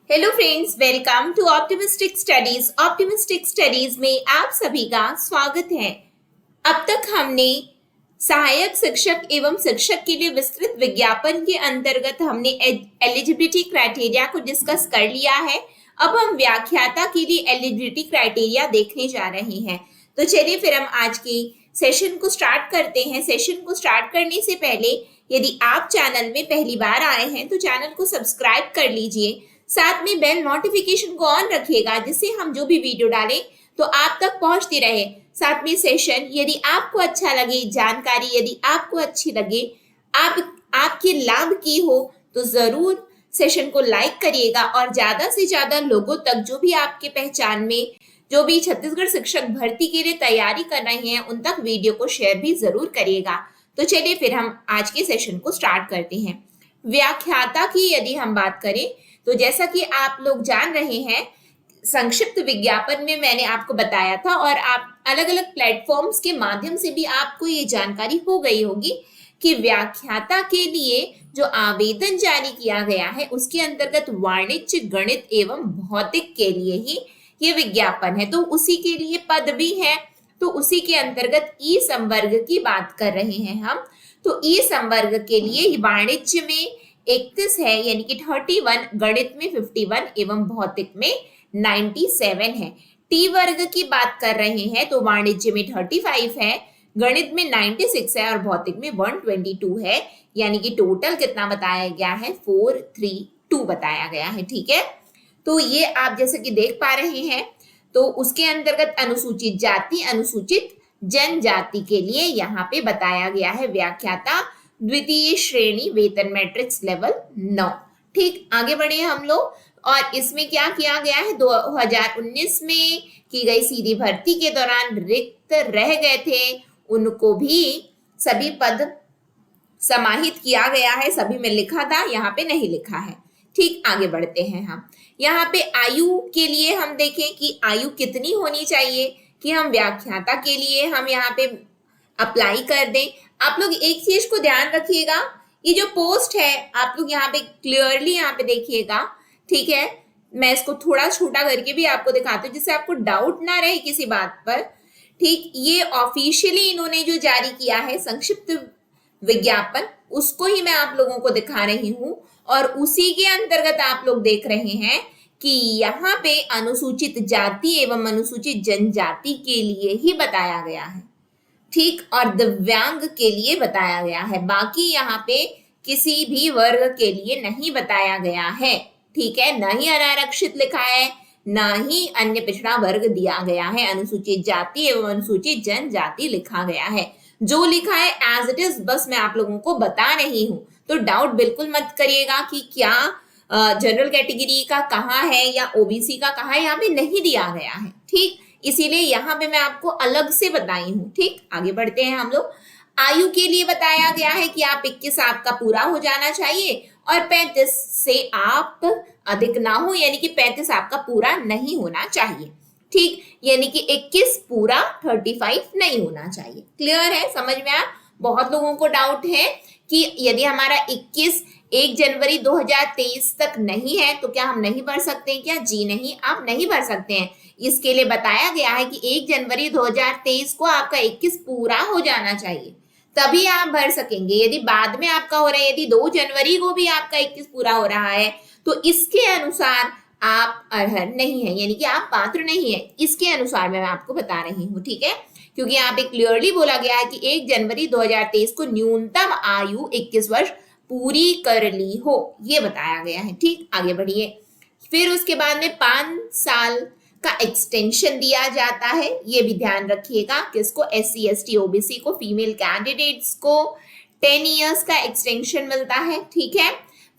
Hello friends, welcome to optimistic studies. Optimistic studies में आप सभी का स्वागत है। अब तक हमने सहायक शिक्षक एवं शिक्षक के लिए विस्तृत विज्ञापन के अंतर्गत हमने एलिजिबिलिटी क्राइटेरिया को डिस्कस कर लिया है। अब हम व्याख्याता के लिए एलिजिबिलिटी क्राइटेरिया देखने जा रहे हैं। तो चलिए फिर हम आज की सेशन को स्टार्ट करते हैं। सेशन को स्टार्ट करने से पहले यदि आप चैनल में पहली बार आए हैं तो चैनल को सब्सक्राइब कर लीजिए, साथ में बेल नोटिफिकेशन को ऑन रखिएगा जिससे हम जो भी वीडियो डालें तो आप तक पहुंचती रहे। साथ में सेशन यदि आपको अच्छा लगे, जानकारी यदि आपको अच्छी लगे, आपके लाभ की हो तो जरूर सेशन को लाइक करिएगा और ज्यादा से ज्यादा लोगों तक, जो भी आपके पहचान में जो भी छत्तीसगढ़ शिक्षक भर्ती के लिए तैयारी कर रहे हैं, उन तक वीडियो को शेयर भी जरूर करिएगा। तो चलिए फिर हम आज के सेशन को स्टार्ट करते हैं। व्याख्याता की यदि हम बात करें तो जैसा कि आप लोग जान रहे हैं, संक्षिप्त विज्ञापन में मैंने आपको बताया था और आप अलग अलग प्लेटफॉर्म्स के माध्यम से भी आपको ये जानकारी हो गई होगी कि व्याख्याता के लिए जो आवेदन जारी किया गया है उसके अंतर्गत वाणिज्य, गणित एवं भौतिक के लिए ही ये विज्ञापन है। तो उसी के लिए पद भी है, तो उसी के अंतर्गत ई संवर्ग की बात कर रहे हैं हम। तो ई संवर्ग के लिए वाणिज्य में 31 है यानी कि 31, गणित में 51 एवं भौतिक में 97 है। टी वर्ग की बात कर रहे हैं तो वाणिज्य में 35 है, गणित में 96 है और भौतिक में 122 है, यानी कि टोटल कितना बताया गया है 432 बताया गया है। ठीक है, तो ये आप जैसे कि देख पा रहे हैं। तो उसके अंतर्गत अनुसूचित जाति, अनुसूचित जनजाति के लिए यहाँ पे बताया गया है व्याख्याता द्वितीय श्रेणी, वेतन मैट्रिक्स लेवल 9। ठीक, आगे बढ़े हम लोग। और इसमें क्या किया गया है, 2019 में की गई सीधी भर्ती के दौरान रिक्त रह गए थे, उनको भी सभी पद समाहित किया गया है। सभी में लिखा था, यहाँ पे नहीं लिखा है। ठीक, आगे बढ़ते हैं हम। यहाँ पे आयु के लिए हम देखें कि आयु कितनी होनी चाहिए कि हम व्याख्याता के लिए हम यहाँ पे अप्लाई कर दें। आप लोग एक चीज को ध्यान रखिएगा, ये जो पोस्ट है आप लोग यहाँ पे क्लियरली यहाँ पे देखिएगा। ठीक है, मैं इसको थोड़ा छोटा करके भी आपको दिखाती हूँ जिससे आपको डाउट ना रहे किसी बात पर। ठीक, ये ऑफिशियली इन्होंने जो जारी किया है संक्षिप्त विज्ञापन, उसको ही मैं आप लोगों को दिखा रही हूँ और उसी के अंतर्गत आप लोग देख रहे हैं कि यहाँ पे अनुसूचित जाति एवं अनुसूचित जनजाति के लिए ही बताया गया है। ठीक, और दिव्यांग के लिए बताया गया है, बाकी यहाँ पे किसी भी वर्ग के लिए नहीं बताया गया है। ठीक है, न ही अनारक्षित लिखा है, न ही अन्य पिछड़ा वर्ग दिया गया है। अनुसूचित जाति एवं अनुसूचित जनजाति लिखा गया है। जो लिखा है एज इट इज बस मैं आप लोगों को बता रही हूँ, तो डाउट बिल्कुल मत करिएगा कि क्या जनरल कैटेगरी का कहाँ है या ओबीसी का कहाँ है, यहाँ पे नहीं दिया गया है। ठीक, इसीलिए यहाँ पे मैं आपको अलग से बताई हूँ। ठीक, आगे बढ़ते हैं हम लोग। आयु के लिए बताया गया है कि आप 21 आपका पूरा हो जाना चाहिए और 35 से आप अधिक ना हो, यानी कि 35 आपका पूरा नहीं होना चाहिए। ठीक, यानी कि 21 पूरा, 35 नहीं होना चाहिए। क्लियर है, समझ में आया? बहुत लोगों को डाउट है कि यदि हमारा 21 1 जनवरी 2023 तक नहीं है तो क्या हम नहीं भर सकते हैं क्या? जी नहीं, आप नहीं भर सकते हैं। इसके लिए बताया गया है कि 1 जनवरी 2023 को आपका 21 पूरा हो जाना चाहिए, तभी आप भर सकेंगे। यदि बाद में आपका हो रहा है, यदि 2 जनवरी को भी आपका 21 पूरा हो रहा है तो इसके अनुसार आप अर्हर नहीं है, यानी कि आप पात्र नहीं है। इसके अनुसार मैं आपको बता रही हूँ। ठीक है, क्योंकि यहाँ पे क्लियरली बोला गया है कि 1 जनवरी 2023 को न्यूनतम आयु 21 वर्ष पूरी कर ली हो, ये बताया गया है। ठीक, आगे बढ़िए। फिर उसके बाद में 5 साल का एक्सटेंशन दिया जाता है, ये भी ध्यान रखिएगा। किसको? SC ST OBC को, फीमेल कैंडिडेट्स को 10 इयर्स का एक्सटेंशन मिलता है। ठीक है,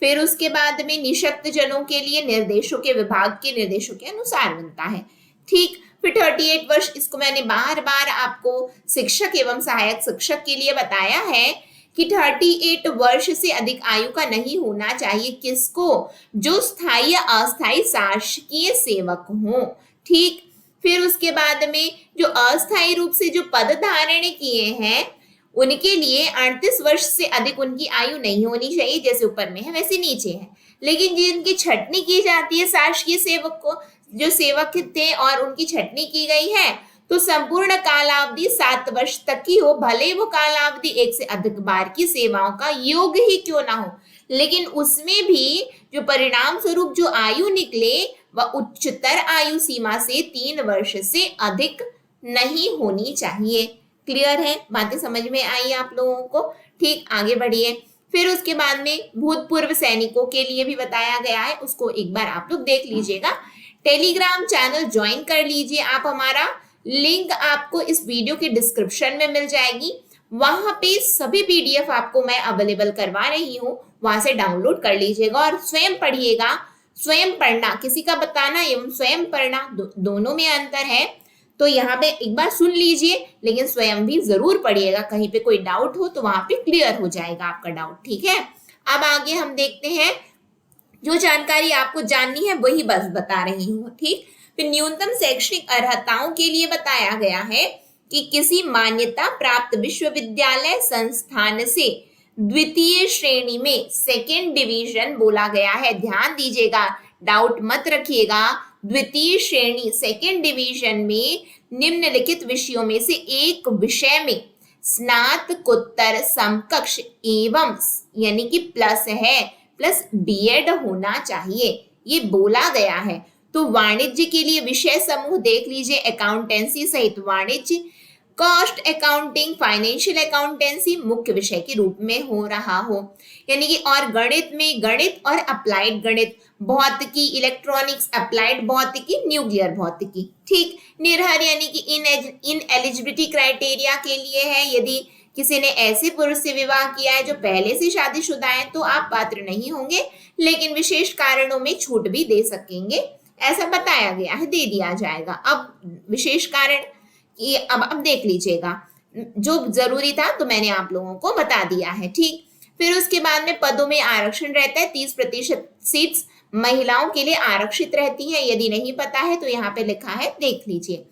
फिर उसके बाद में निःशक्त जनों के लिए निर्देशों के विभाग के निर्देशों के अनुसार मिलता है। ठीक, फिर 38 वर्ष, इसको मैंने बार बार आपको शिक्षक एवं सहायक शिक्षक के लिए बताया है कि 38 वर्ष से अधिक आयु का नहीं होना चाहिए। किसको? जो स्थायी या अस्थायी शासकीय सेवक हो। ठीक, फिर उसके बाद में जो अस्थायी रूप से जो पद धारण किए हैं उनके लिए 38 वर्ष से अधिक उनकी आयु नहीं होनी चाहिए, जैसे ऊपर में है वैसे नीचे है। लेकिन जिनकी छटनी की जाती है शासकीय सेवक को, जो सेवक थे और उनकी छटनी की गई है, तो संपूर्ण कालावधि 7 वर्ष तक की हो, भले वो कालावधि एक से अधिक बार की सेवाओं का योग्य ही क्यों ना हो, लेकिन उसमें भी जो परिणाम स्वरूप जो आयु निकले वह उच्चतर आयु सीमा से 3 वर्ष से अधिक नहीं होनी चाहिए। क्लियर है? बातें समझ में आई आप लोगों को? ठीक, आगे बढ़िए। फिर उसके बाद में भूतपूर्व सैनिकों के लिए भी बताया गया है, उसको एक बार आप लोग देख लीजिएगा। टेलीग्राम चैनल ज्वाइन कर लीजिए आप हमारा, लिंक आपको इस वीडियो के डिस्क्रिप्शन में मिल जाएगी। वहां पे सभी पीडीएफ आपको मैं अवेलेबल करवा रही हूँ, वहां से डाउनलोड कर लीजिएगा और स्वयं पढ़िएगा। स्वयं पढ़ना, किसी का बताना एवं स्वयं पढ़ना दोनों में अंतर है, तो यहाँ पे एक बार सुन लीजिए, लेकिन स्वयं भी जरूर पढ़िएगा। कहीं पे कोई डाउट हो तो वहां पे क्लियर हो जाएगा आपका डाउट। ठीक है, अब आगे हम देखते हैं, जो जानकारी आपको जाननी है वही बस बता रही हूँ। ठीक, फिर न्यूनतम शैक्षणिक अर्हताओं के लिए बताया गया है कि किसी मान्यता प्राप्त विश्वविद्यालय संस्थान से द्वितीय श्रेणी में सेकेंड डिवीजन बोला गया है। ध्यान दीजिएगा, डाउट मत रखिएगा। द्वितीय श्रेणी सेकेंड डिवीजन में निम्नलिखित विषयों में से एक विषय में स्नातकोत्तर समकक्ष एवं यानी कि प्लस है, प्लस बीएड होना चाहिए, ये बोला गया है। तो वाणिज्य के लिए विषय समूह देख लीजिए, अकाउंटेंसी सहित वाणिज्य, कॉस्ट अकाउंटिंग, फाइनेंशियल अकाउंटेंसी मुख्य विषय के रूप में हो रहा हो, यानी कि और गणित में गणित और अप्लाइड गणित, भौतिकी, इलेक्ट्रॉनिक्स, अप्लाइड भौतिकी, न्यूक्लियर भौतिकी। ठीक, निर्हर यानी कि इन एलिजिबिलिटी क्राइटेरिया के लिए है, यदि किसी ने ऐसे पुरुष से विवाह किया है जो पहले से शादीशुदा है तो आप पात्र नहीं होंगे, लेकिन विशेष कारणों में छूट भी दे सकेंगे, ऐसा बताया गया है, दे दिया जाएगा। अब विशेष कारण ये अब देख लीजिएगा, जो जरूरी था तो मैंने आप लोगों को बता दिया है। ठीक, फिर उसके बाद में पदों में आरक्षण रहता है, 30% सीट्स महिलाओं के लिए आरक्षित रहती हैं। यदि नहीं पता है तो यहाँ पे लिखा है, देख लीजिए।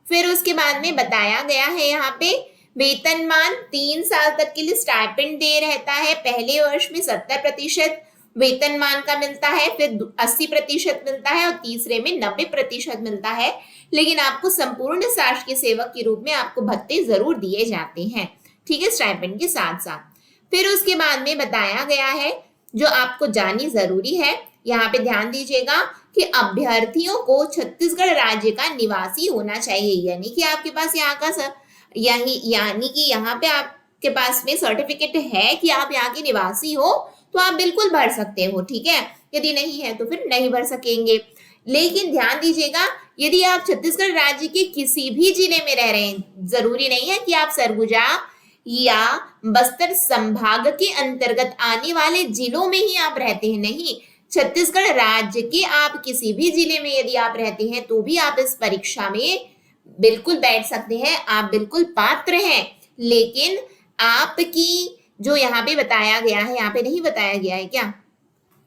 फिर उसके बाद में बताया गया है यहाँ पे वेतनमान 3 साल तक के लिए स्टाइपेंड दे रहता है। पहले वर्ष में 70% वेतनमान का मिलता है, फिर 80% मिलता है और तीसरे में 90% मिलता है। लेकिन आपको संपूर्ण शासकीय सेवक के रूप में आपको भत्ते जरूर दिए जाते हैं। ठीक है, स्टाइपेंड के साथ साथ। फिर उसके बाद में बताया गया है, जो आपको जाननी जरूरी है, यहाँ पे ध्यान दीजिएगा कि अभ्यर्थियों को छत्तीसगढ़ राज्य का निवासी होना चाहिए, यानी कि आपके पास यहाँ का यानी कि यहाँ पे आपके पास में सर्टिफिकेट है कि आप यहाँ के निवासी हो तो आप बिल्कुल भर सकते हो। ठीक है, यदि नहीं है तो फिर नहीं भर सकेंगे। लेकिन ध्यान दीजिएगा, यदि आप छत्तीसगढ़ राज्य के किसी भी जिले में रह रहे हैं, जरूरी नहीं है कि आप सरगुजा या बस्तर संभाग के अंतर्गत आने वाले जिलों में ही आप रहते हैं, नहीं, छत्तीसगढ़ राज्य के आप किसी भी जिले में यदि आप रहते हैं तो भी आप इस परीक्षा में बिल्कुल बैठ सकते हैं, आप बिल्कुल पात्र हैं। लेकिन आपकी जो यहाँ पे बताया गया है, यहाँ पे नहीं बताया गया है क्या?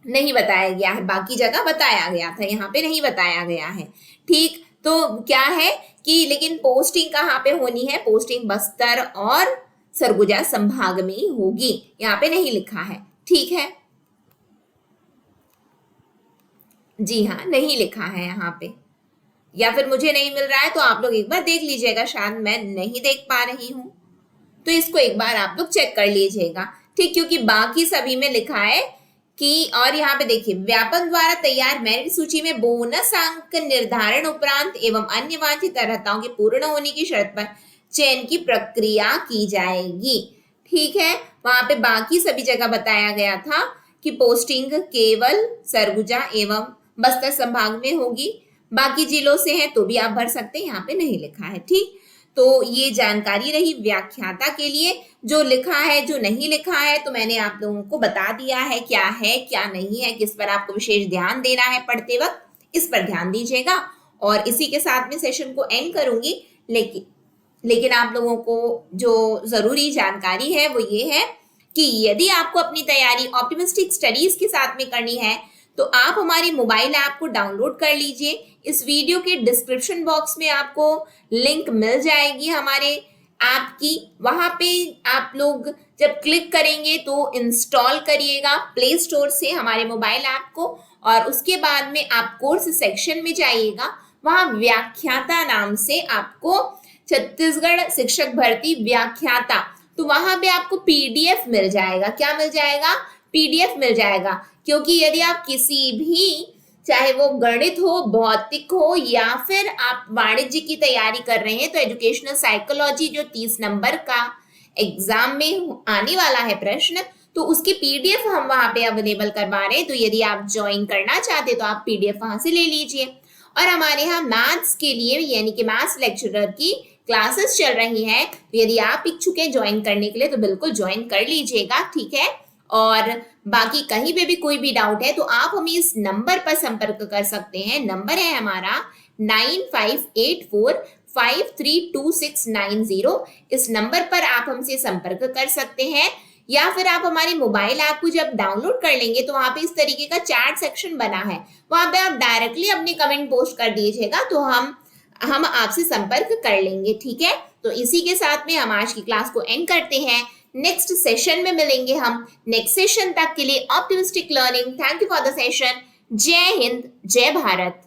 नहीं बताया गया है, बाकी जगह बताया गया था, यहाँ पे नहीं बताया गया है। ठीक, तो क्या है कि लेकिन पोस्टिंग कहाँ पे होनी है? पोस्टिंग बस्तर और सरगुजा संभाग में ही होगी, यहाँ पे नहीं लिखा है। ठीक है, जी हाँ, नहीं लिखा है यहाँ पे, या फिर मुझे नहीं मिल रहा है तो आप लोग एक बार देख लीजिएगा, शायद मैं नहीं देख पा रही हूँ, तो इसको एक बार आप लोग चेक कर लीजिएगा। ठीक, क्योंकि बाकी सभी में लिखा है कि, और यहाँ पे देखिए, व्यापक द्वारा तैयार मेरिट सूची में बोनस अंक निर्धारण उपरांत एवं अन्य वांछित अर्हताओं के पूर्ण होने की शर्त पर चयन की प्रक्रिया की जाएगी। ठीक है, वहां पे बाकी सभी जगह बताया गया था कि पोस्टिंग केवल सरगुजा एवं बस्तर संभाग में होगी, बाकी जिलों से है तो भी आप भर सकते हैं, यहाँ पे नहीं लिखा है। ठीक, तो ये जानकारी रही व्याख्याता के लिए, जो लिखा है जो नहीं लिखा है तो मैंने आप लोगों को बता दिया है क्या है क्या नहीं है, किस पर आपको विशेष ध्यान देना है पढ़ते वक्त, इस पर ध्यान दीजिएगा। और इसी के साथ में सेशन को एंड करूंगी। लेकिन आप लोगों को जो जरूरी जानकारी है वो ये है कि यदि आपको अपनी तैयारी ऑप्टिमिस्टिक स्टडीज के साथ में करनी है तो आप हमारी मोबाइल ऐप को डाउनलोड कर लीजिए। इस वीडियो के डिस्क्रिप्शन बॉक्स में आपको लिंक मिल जाएगी हमारे आपकी वहां पे आप लोग जब क्लिक करेंगे तो इंस्टॉल करिएगा प्ले स्टोर से हमारे मोबाइल ऐप को, और उसके बाद में आप कोर्स सेक्शन में जाइएगा। वहां व्याख्याता नाम से आपको छत्तीसगढ़ शिक्षक भर्ती व्याख्याता, तो वहां पे आपको पीडीएफ मिल जाएगा। क्या मिल जाएगा? पीडीएफ मिल जाएगा। क्योंकि यदि आप किसी भी, चाहे वो गणित हो, भौतिक हो, या फिर आप वाणिज्य की तैयारी कर रहे हैं, तो एजुकेशनल साइकोलॉजी जो 30 नंबर का एग्जाम में आने वाला है प्रश्न, तो उसकी पीडीएफ हम वहां पे अवेलेबल करवा रहे हैं। तो यदि आप ज्वाइन करना चाहते तो आप पीडीएफ वहां से ले लीजिए। और हमारे यहाँ मैथ्स के लिए यानी कि मैथ्स लेक्चरर की क्लासेस चल रही हैं, तो यदि आप इच्छुक हैं ज्वाइन करने के लिए तो बिल्कुल ज्वाइन कर लीजिएगा, ठीक है। और बाकी कहीं पे भी कोई भी डाउट है तो आप हमें इस नंबर पर संपर्क कर सकते हैं। नंबर है हमारा 9584532690। इस नंबर पर आप हमसे संपर्क कर सकते हैं, या फिर आप हमारे मोबाइल ऐप को जब डाउनलोड कर लेंगे तो वहां पे इस तरीके का चैट सेक्शन बना है, वहां पे आप डायरेक्टली अपने कमेंट पोस्ट कर दीजिएगा, तो हम आपसे संपर्क कर लेंगे, ठीक है। तो इसी के साथ में हम आज की क्लास को एंड करते हैं। नेक्स्ट सेशन में मिलेंगे हम। नेक्स्ट सेशन तक के लिए optimistic learning. Thank you for the session. जय हिंद, जय भारत।